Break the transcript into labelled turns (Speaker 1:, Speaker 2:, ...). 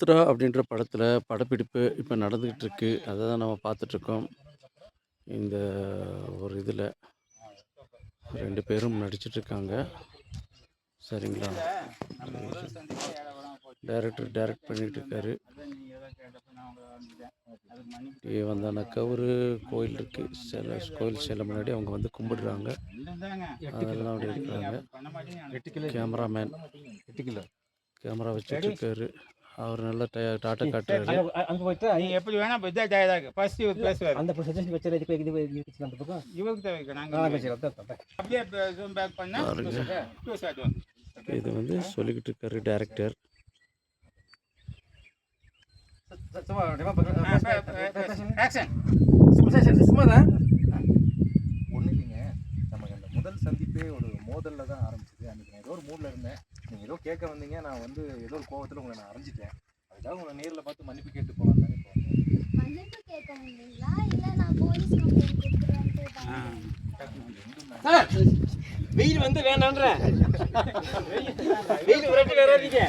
Speaker 1: ருத்ரா அப்படின்ற படத்தில் படப்பிடிப்பு இப்போ நடந்துக்கிட்டு இருக்கு. அதை தான் நம்ம பார்த்துட்ருக்கோம். இந்த ஒரு இதில் 2 பேரும் நடிச்சிட்ருக்காங்க. சரிங்களா? டைரக்ட் பண்ணிகிட்ருக்காரு. வந்தானாக்கா ஒரு கோயில் இருக்குது, கோயில் சிலை முன்னாடி அவங்க வந்து கும்பிடுறாங்க. அதெல்லாம் அப்படி இருக்கிறாங்க. கேமராமேன்
Speaker 2: 8 கிலோ
Speaker 1: கேமரா வச்சுட்ருக்காரு. அவர் நல்லா டாட்டா காட்டுறாரு.
Speaker 2: அங்கே போயிட்டு
Speaker 3: நீ எப்படி வேணா போய் இதாக ஃபர்ஸ்ட் இவர் பேசுவார்.
Speaker 2: அந்த சஜஷன் வச்சு இது அந்த பக்கம்
Speaker 3: இவருக்கு தான் வைக்கணும். அப்படியே ஜூம் பேக் பண்ணா
Speaker 1: பாருங்க.
Speaker 3: டூ ஷாட் வந்து
Speaker 1: இது வந்து சொல்லிக்கிட்டு இருக்காரு டைரக்டர்.
Speaker 3: ஆக்ஷன்.
Speaker 2: சும்மா தான் ஒன்றும் இல்லைங்க. நமக்கு அந்த முதல் சந்திப்பே ஒரு மோதலில் தான் ஆரம்பிச்சது. அன்றைக்கி நான் ஏதோ ஒரு மூடில் இருந்தேன். நீங்கள் ஏதோ கேட்க வந்தீங்க. நான் வந்து ஏதோ ஒரு கோவத்தில் உங்களை நான் அரைஞ்சிட்டேன். அதுக்காக உங்களை நேரில் பார்த்து மன்னிப்பு கேட்டு போகலாம் தானே இப்போ
Speaker 4: மன்னிப்பு கேட்க வந்தீங்களா இல்லை நான் போலீஸ் கம்ப்ளைண்ட் கொடுக்குறேன்ட்டு?
Speaker 2: வெயில் வந்து வேணான்ற வெயில் வராதீங்க.